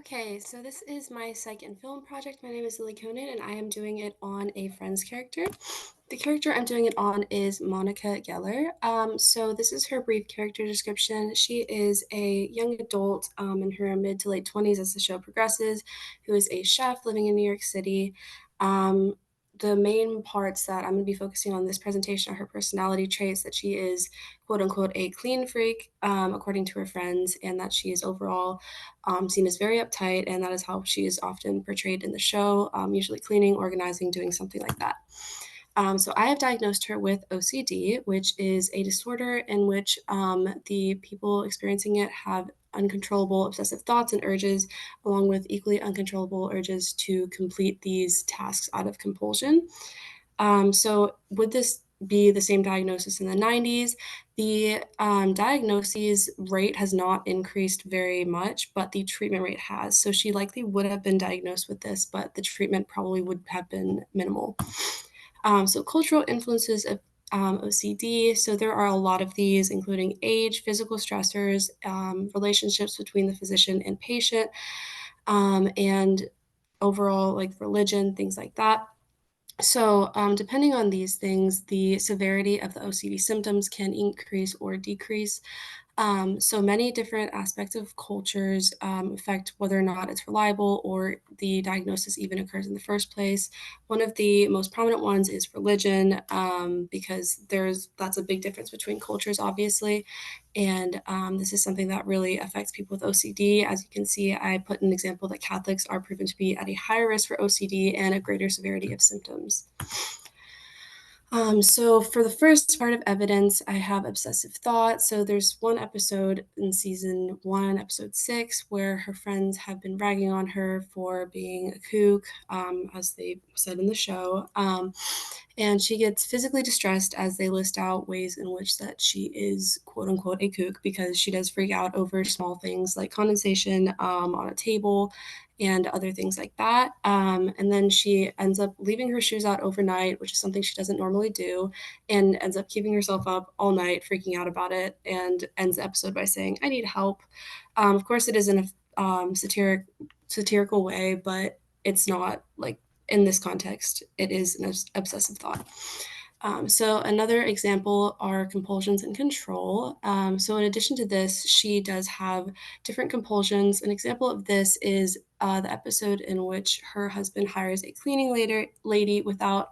Okay, so this is my psych and film project. My name is Lily Conan, and I am doing it on a friend's character. The character I'm doing it on is Monica Geller. So this is her brief character description. She is a young adult in her mid to late 20s as the show progresses, who is a chef living in New York City. Um, the main parts that I'm going to be focusing on this presentation are her personality traits, that she is quote unquote a clean freak, according to her friends, and that she is overall seen as very uptight, and that is how she is often portrayed in the show, usually cleaning, organizing, doing something like that. So I have diagnosed her with OCD, which is a disorder in which the people experiencing it have uncontrollable obsessive thoughts and urges, along with equally uncontrollable urges to complete these tasks out of compulsion. So would this be the same diagnosis in the 90s? The diagnosis rate has not increased very much, but the treatment rate has. So she likely would have been diagnosed with this, but the treatment probably would have been minimal. So cultural influences of OCD. So there are a lot of these, including age, physical stressors, relationships between the physician and patient, and overall like religion, things like that. So, depending on these things, the severity of the OCD symptoms can increase or decrease. So many different aspects of cultures affect whether or not it's reliable or the diagnosis even occurs in the first place. One of the most prominent ones is religion, because that's a big difference between cultures, obviously, and this is something that really affects people with OCD. As you can see, I put an example that Catholics are proven to be at a higher risk for OCD and a greater severity of symptoms. So for the first part of evidence, I have obsessive thought. So there's one episode in season one, episode 6, where her friends have been ragging on her for being a kook, as they said in the show. And she gets physically distressed as they list out ways in which that she is quote unquote a kook, because she does freak out over small things like condensation on a table and other things like that. And then she ends up leaving her shoes out overnight, which is something she doesn't normally do, and ends up keeping herself up all night, freaking out about it, and ends the episode by saying, "I need help." Of course, it is in a satirical way, but it's not like in this context. It is an obsessive thought. So another example are compulsions and control. So in addition to this, she does have different compulsions. An example of this is the episode in which her husband hires a cleaning lady without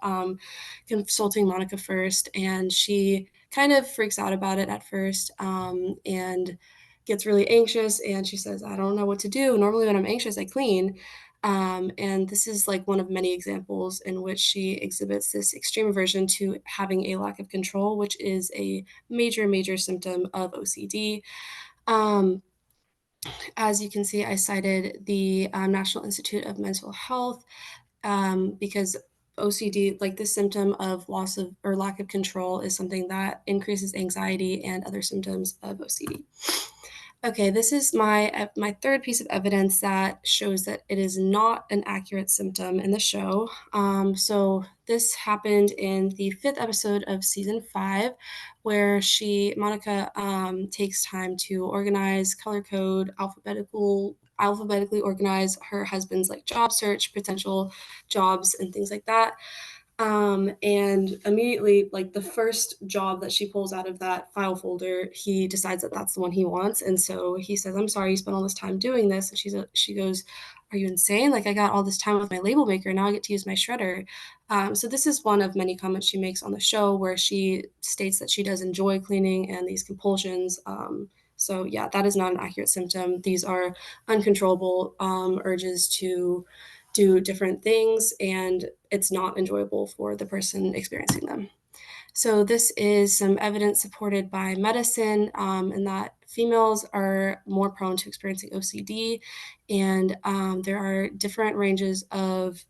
consulting Monica first, and she kind of freaks out about it at first, and gets really anxious. And she says, "I don't know what to do. Normally, when I'm anxious, I clean." And this is like one of many examples in which she exhibits this extreme aversion to having a lack of control, which is a major, major symptom of OCD. Um, as you can see, I cited the National Institute of Mental Health, because OCD, like this symptom of loss of or lack of control, is something that increases anxiety and other symptoms of OCD. Okay, this is my third piece of evidence that shows that it is not an accurate symptom in the show. So this happened in the fifth episode of season 5, where Monica, takes time to organize, color code, alphabetically organize her husband's like job search, potential jobs, and things like that. And immediately, like the first job that she pulls out of that file folder, he decides that that's the one he wants. And so he says, "I'm sorry you spent all this time doing this." And she goes, "Are you insane? Like I got all this time with my label maker. Now I get to use my shredder." So this is one of many comments she makes on the show where she states that she does enjoy cleaning and these compulsions. So yeah, that is not an accurate symptom. These are uncontrollable urges to do different things, and it's not enjoyable for the person experiencing them. So this is some evidence supported by medicine, in that females are more prone to experiencing OCD, and there are different ranges of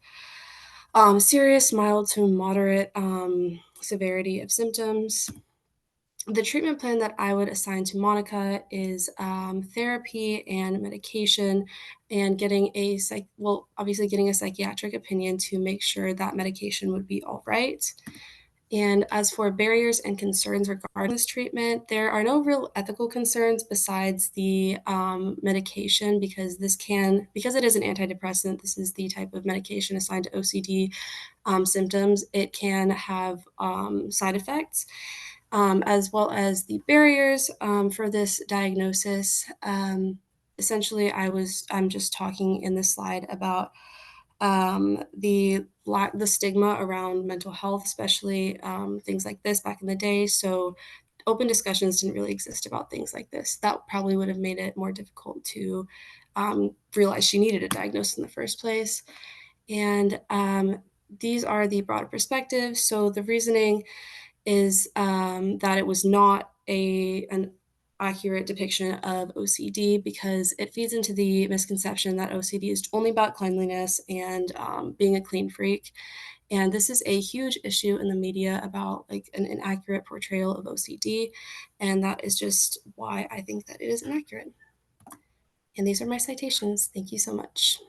serious, mild to moderate severity of symptoms. The treatment plan that I would assign to Monica is therapy and medication, and getting obviously getting a psychiatric opinion to make sure that medication would be all right. And as for barriers and concerns regarding this treatment, there are no real ethical concerns besides the medication, because because it is an antidepressant, this is the type of medication assigned to OCD symptoms. It can have side effects, as well as the barriers for this diagnosis. Essentially, I'm just talking in this slide about the stigma around mental health, especially things like this back in the day. So open discussions didn't really exist about things like this. That probably would have made it more difficult to realize she needed a diagnosis in the first place. And these are the broader perspectives. So the reasoning is that it was not an accurate depiction of OCD, because it feeds into the misconception that OCD is only about cleanliness and being a clean freak. And this is a huge issue in the media about like an inaccurate portrayal of OCD. And that is just why I think that it is inaccurate. And these are my citations. Thank you so much.